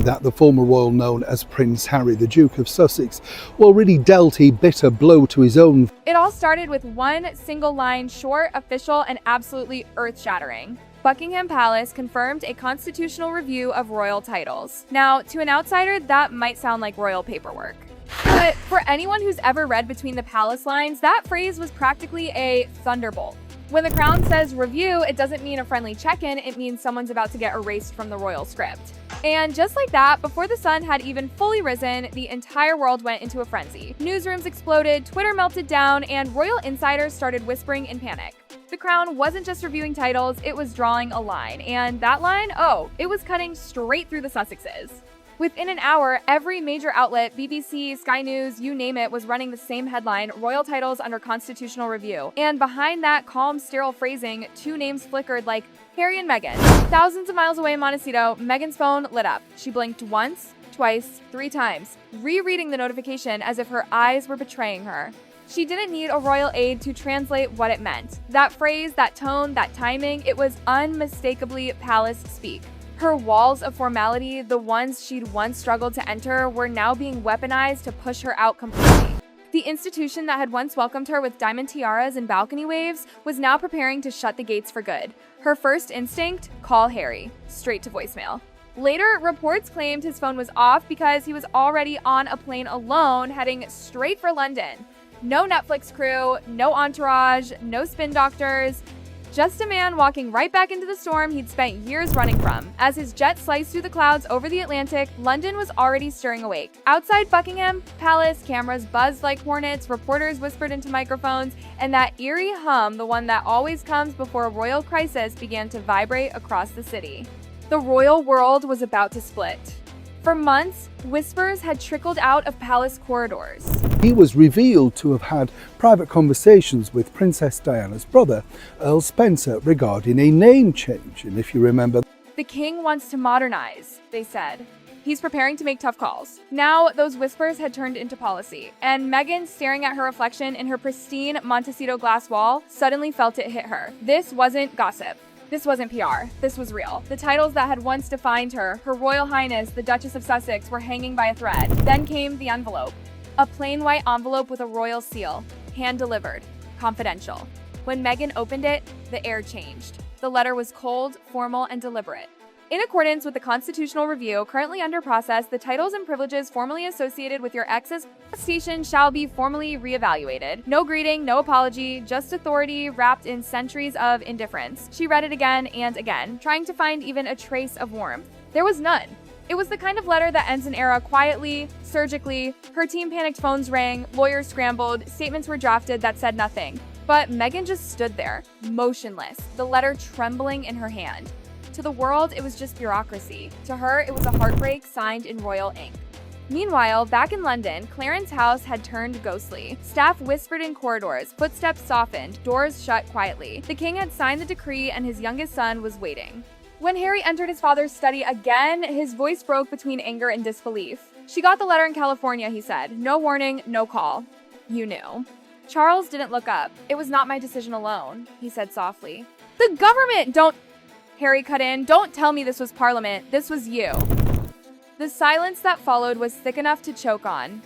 that the former royal known as Prince Harry, the Duke of Sussex, really dealt a bitter blow to his own. It all started with one single line, short, official, and absolutely earth-shattering. Buckingham Palace confirmed a constitutional review of royal titles. Now, to an outsider, that might sound like royal paperwork. But for anyone who's ever read between the palace lines, that phrase was practically a thunderbolt. When the Crown says review, it doesn't mean a friendly check-in, it means someone's about to get erased from the royal script. And just like that, before the sun had even fully risen, the entire world went into a frenzy. Newsrooms exploded, Twitter melted down, and royal insiders started whispering in panic. The Crown wasn't just reviewing titles, it was drawing a line. And that line, it was cutting straight through the Sussexes. Within an hour, every major outlet, BBC, Sky News, you name it, was running the same headline, royal titles under constitutional review. And behind that calm, sterile phrasing, two names flickered like Harry and Meghan. Thousands of miles away in Montecito, Meghan's phone lit up. She blinked once, twice, 3 times, rereading the notification as if her eyes were betraying her. She didn't need a royal aide to translate what it meant. That phrase, that tone, that timing, it was unmistakably palace speak. Her walls of formality, the ones she'd once struggled to enter, were now being weaponized to push her out completely. The institution that had once welcomed her with diamond tiaras and balcony waves was now preparing to shut the gates for good. Her first instinct? Call Harry. Straight to voicemail. Later, reports claimed his phone was off because he was already on a plane alone, heading straight for London. No Netflix crew, no entourage, no spin doctors. Just a man walking right back into the storm he'd spent years running from. As his jet sliced through the clouds over the Atlantic, London was already stirring awake. Outside Buckingham Palace, cameras buzzed like hornets, reporters whispered into microphones, and that eerie hum, the one that always comes before a royal crisis, began to vibrate across the city. The royal world was about to split. For months, whispers had trickled out of palace corridors. He was revealed to have had private conversations with Princess Diana's brother, Earl Spencer, regarding a name change. And if you remember, the king wants to modernize, they said. He's preparing to make tough calls. Now, those whispers had turned into policy, and Meghan, staring at her reflection in her pristine Montecito glass wall, suddenly felt it hit her. This wasn't gossip. This wasn't PR. This was real. The titles that had once defined her, Her Royal Highness, the Duchess of Sussex, were hanging by a thread. Then came the envelope. A plain white envelope with a royal seal, hand-delivered, confidential. When Meghan opened it, the air changed. The letter was cold, formal, and deliberate. In accordance with the constitutional review currently under process, the titles and privileges formerly associated with your ex's station shall be formally reevaluated. No greeting, no apology, just authority wrapped in centuries of indifference. She read it again and again, trying to find even a trace of warmth. There was none. It was the kind of letter that ends an era quietly, surgically. Her team panicked, phones rang, lawyers scrambled, statements were drafted that said nothing. But Meghan just stood there, motionless, the letter trembling in her hand. To the world, it was just bureaucracy. To her, it was a heartbreak signed in royal ink. Meanwhile, back in London, Clarence's house had turned ghostly. Staff whispered in corridors, footsteps softened, doors shut quietly. The king had signed the decree and his youngest son was waiting. When Harry entered his father's study again, his voice broke between anger and disbelief. She got the letter in California, he said. No warning, no call. You knew. Charles didn't look up. It was not my decision alone, he said softly. The government don't... Harry cut in. Don't tell me this was Parliament. This was you. The silence that followed was thick enough to choke on.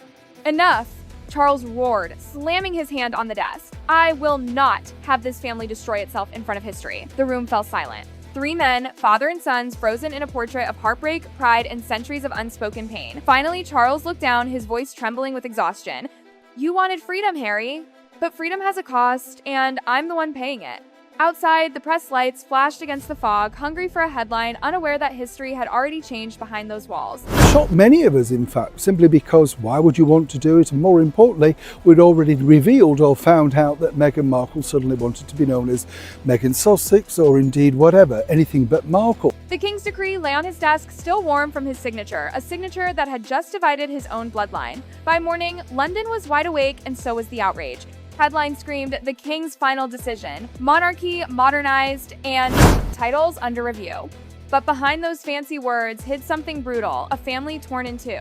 Enough! Charles roared, slamming his hand on the desk. I will not have this family destroy itself in front of history. The room fell silent. 3 men, father and sons, frozen in a portrait of heartbreak, pride, and centuries of unspoken pain. Finally, Charles looked down, his voice trembling with exhaustion. You wanted freedom, Harry. But freedom has a cost, and I'm the one paying it. Outside, the press lights flashed against the fog, hungry for a headline, unaware that history had already changed behind those walls. Shocked many of us, in fact, simply because why would you want to do it? And more importantly, we'd already revealed or found out that Meghan Markle suddenly wanted to be known as Meghan Sussex, or indeed whatever, anything but Markle. The king's decree lay on his desk, still warm from his signature, a signature that had just divided his own bloodline. By morning, London was wide awake, and so was the outrage. Headline screamed, the king's final decision, monarchy modernized, and titles under review. But behind those fancy words hid something brutal, a family torn in two.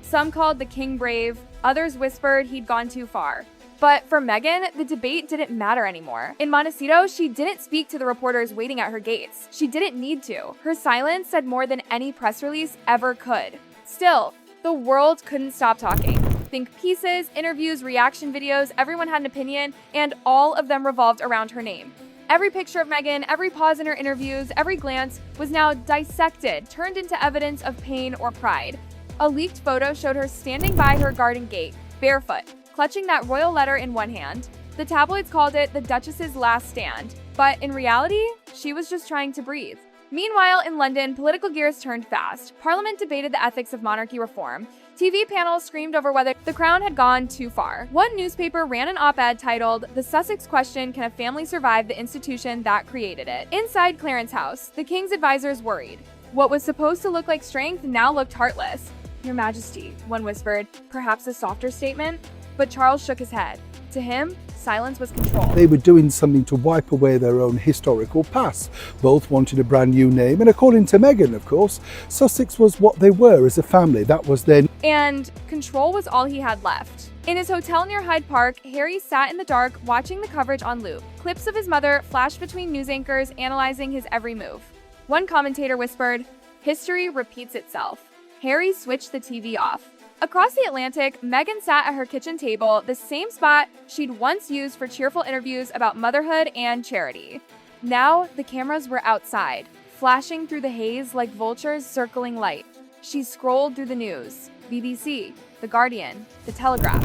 Some called the king brave, others whispered he'd gone too far. But for Meghan, the debate didn't matter anymore. In Montecito, she didn't speak to the reporters waiting at her gates. She didn't need to. Her silence said more than any press release ever could. Still, the world couldn't stop talking. Think pieces, interviews, reaction videos, everyone had an opinion, and all of them revolved around her name. Every picture of Meghan, every pause in her interviews, every glance was now dissected, turned into evidence of pain or pride. A leaked photo showed her standing by her garden gate, barefoot, clutching that royal letter in one hand. The tabloids called it the Duchess's last stand, but in reality, she was just trying to breathe. Meanwhile, in London, political gears turned fast. Parliament debated the ethics of monarchy reform. TV panels screamed over whether the crown had gone too far. One newspaper ran an op-ed titled, "The Sussex Question: Can a Family Survive the Institution That Created It?" Inside Clarence House, the king's advisors worried. What was supposed to look like strength now looked heartless. "Your Majesty," one whispered, perhaps a softer statement. But Charles shook his head. To him, silence was control. They were doing something to wipe away their own historical past. Both wanted a brand new name, and according to Meghan, of course, Sussex was what they were as a family. That was their... And control was all he had left. In his hotel near Hyde Park, Harry sat in the dark, watching the coverage on loop. Clips of his mother flashed between news anchors, analyzing his every move. One commentator whispered, "History repeats itself." Harry switched the TV off. Across the Atlantic, Meghan sat at her kitchen table, the same spot she'd once used for cheerful interviews about motherhood and charity. Now, the cameras were outside, flashing through the haze like vultures circling light. She scrolled through the news: BBC, The Guardian, The Telegraph.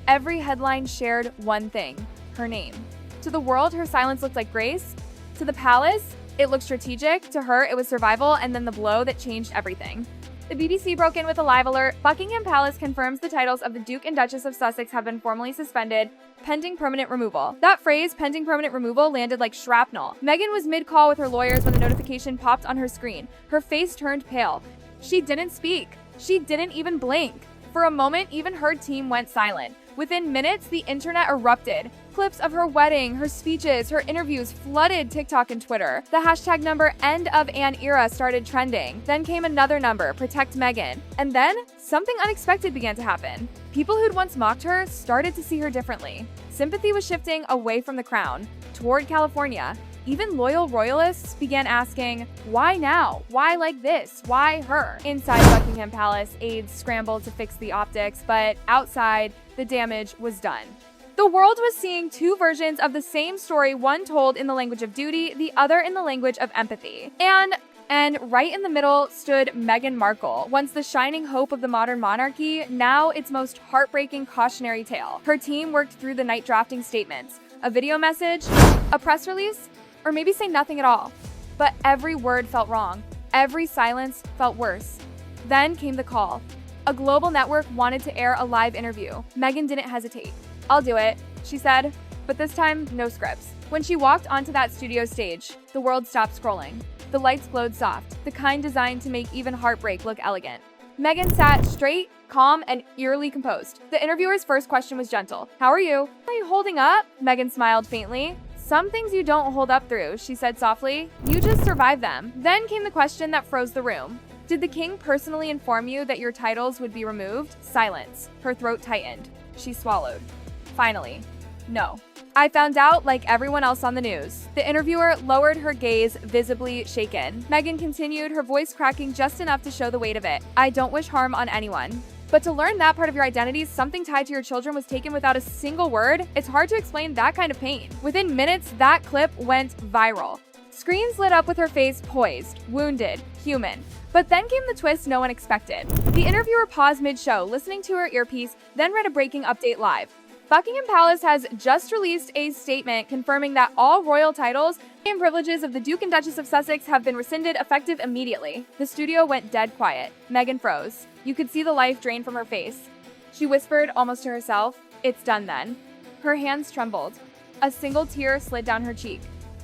Every headline shared one thing: her name. To the world, her silence looked like grace. To the palace, it looked strategic. To her, it was survival, and then the blow that changed everything. The BBC broke in with a live alert. Buckingham Palace confirms the titles of the Duke and Duchess of Sussex have been formally suspended, pending permanent removal. That phrase, pending permanent removal, landed like shrapnel. Meghan was mid-call with her lawyers when the notification popped on her screen. Her face turned pale. She didn't speak. She didn't even blink. For a moment, even her team went silent. Within minutes, the internet erupted. Clips of her wedding, her speeches, her interviews flooded TikTok and Twitter. The hashtag number "end of an era" started trending. Then came another number, "protect Meghan." And then, something unexpected began to happen. People who'd once mocked her started to see her differently. Sympathy was shifting away from the crown, toward California. Even loyal royalists began asking, why now? Why like this? Why her? Inside Buckingham Palace, aides scrambled to fix the optics, but outside, the damage was done. The world was seeing two versions of the same story, one told in the language of duty, the other in the language of empathy. And right in the middle stood Meghan Markle, once the shining hope of the modern monarchy, now its most heartbreaking cautionary tale. Her team worked through the night drafting statements, a video message, a press release, or maybe say nothing at all. But every word felt wrong. Every silence felt worse. Then came the call. A global network wanted to air a live interview. Meghan didn't hesitate. "I'll do it," she said, but this time, no scripts. When she walked onto that studio stage, the world stopped scrolling. The lights glowed soft, the kind designed to make even heartbreak look elegant. Meghan sat straight, calm, and eerily composed. The interviewer's first question was gentle. "How are you?" "Are you holding up?" Meghan smiled faintly. "Some things you don't hold up through," she said softly. "You just survive them." Then came the question that froze the room. "Did the king personally inform you that your titles would be removed?" Silence. Her throat tightened. She swallowed. Finally, "No. I found out like everyone else on the news." The interviewer lowered her gaze, visibly shaken. Meghan continued, her voice cracking just enough to show the weight of it. "I don't wish harm on anyone. But to learn that part of your identity, something tied to your children, was taken without a single word, it's hard to explain that kind of pain." Within minutes, that clip went viral. Screens lit up with her face poised, wounded, human. But then came the twist no one expected. The interviewer paused mid-show, listening to her earpiece, then read a breaking update live. Buckingham Palace has just released a statement confirming that all royal titles and privileges of the Duke and Duchess of Sussex have been rescinded effective immediately. The studio went dead quiet. Meghan froze. You could see the life drain from her face. She whispered, almost to herself, "It's done then." Her hands trembled. A single tear slid down her cheek.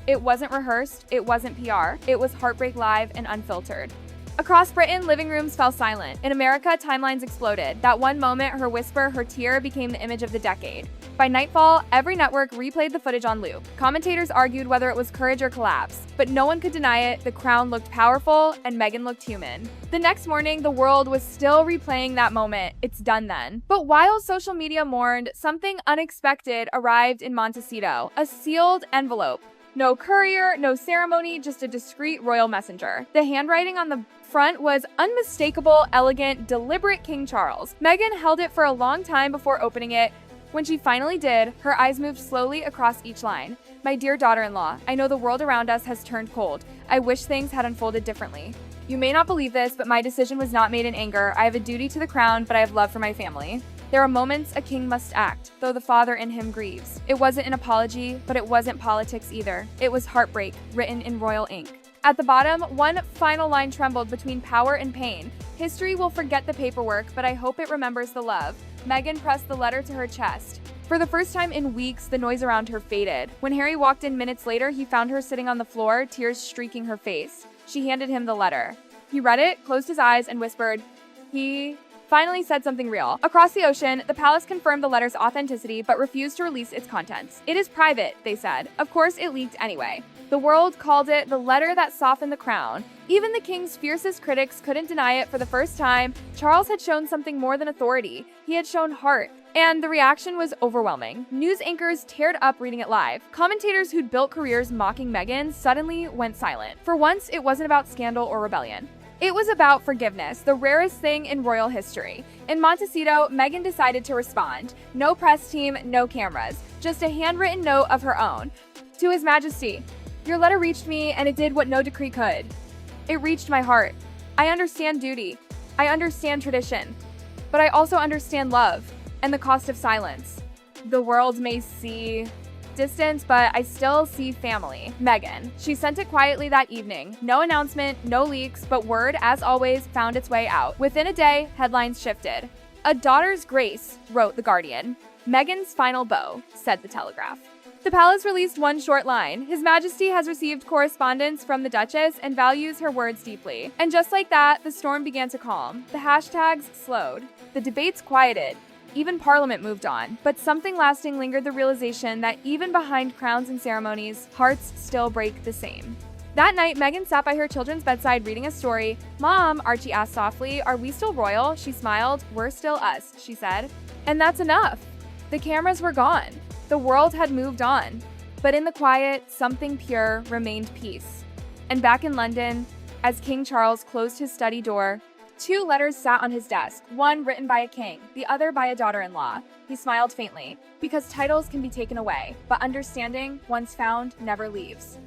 It wasn't rehearsed, it wasn't PR, it was heartbreak live and unfiltered. Across Britain, living rooms fell silent. In America, timelines exploded. That one moment, her whisper, her tear, became the image of the decade. By nightfall, every network replayed the footage on loop. Commentators argued whether it was courage or collapse, but no one could deny it. The crown looked powerful, and Meghan looked human. The next morning, the world was still replaying that moment. It's done then. But while social media mourned, something unexpected arrived in Montecito, a sealed envelope. No courier, no ceremony, just a discreet royal messenger. The handwriting on the front was unmistakable, elegant, deliberate King Charles. Meghan held it for a long time before opening it. When she finally did, her eyes moved slowly across each line. My dear daughter-in-law, I know the world around us has turned cold. I wish things had unfolded differently. You may not believe this, but my decision was not made in anger. I have a duty to the crown, but I have love for my family. There are moments a king must act, though the father in him grieves. It wasn't an apology, but it wasn't politics either. It was heartbreak, written in royal ink. At the bottom, one final line trembled between power and pain. History will forget the paperwork, but I hope it remembers the love. Meghan pressed the letter to her chest. For the first time in weeks, the noise around her faded. When Harry walked in minutes later, he found her sitting on the floor, tears streaking her face. She handed him the letter. He read it, closed his eyes, and whispered, He finally said something real. Across the ocean, the palace confirmed the letter's authenticity, but refused to release its contents. It is private, they said. Of course, it leaked anyway. The world called it the letter that softened the crown. Even the king's fiercest critics couldn't deny it. For the first time, Charles had shown something more than authority. He had shown heart. And the reaction was overwhelming. News anchors teared up reading it live. Commentators who'd built careers mocking Meghan suddenly went silent. For once, it wasn't about scandal or rebellion. It was about forgiveness, the rarest thing in royal history. In Montecito, Meghan decided to respond. No press team, no cameras. Just a handwritten note of her own. To His Majesty, your letter reached me, and it did what no decree could. It reached my heart. I understand duty. I understand tradition. But I also understand love and the cost of silence. The world may see distance, but I still see family. Meghan. She sent it quietly that evening. No announcement, no leaks, but word, as always, found its way out. Within a day, headlines shifted. A daughter's grace, wrote The Guardian. Meghan's final bow, said The Telegraph. The palace released one short line. His Majesty has received correspondence from the Duchess and values her words deeply. And just like that, the storm began to calm. The hashtags slowed. The debates quieted. Even Parliament moved on. But something lasting lingered, the realization that even behind crowns and ceremonies, hearts still break the same. That night, Meghan sat by her children's bedside reading a story. Mom, Archie asked softly, are we still royal? She smiled. We're still us, she said. And that's enough. The cameras were gone. The world had moved on. But in the quiet, something pure remained peace. And back in London, as King Charles closed his study door, 2 letters sat on his desk, one written by a king, the other by a daughter-in-law. He smiled faintly, because titles can be taken away, but understanding, once found, never leaves.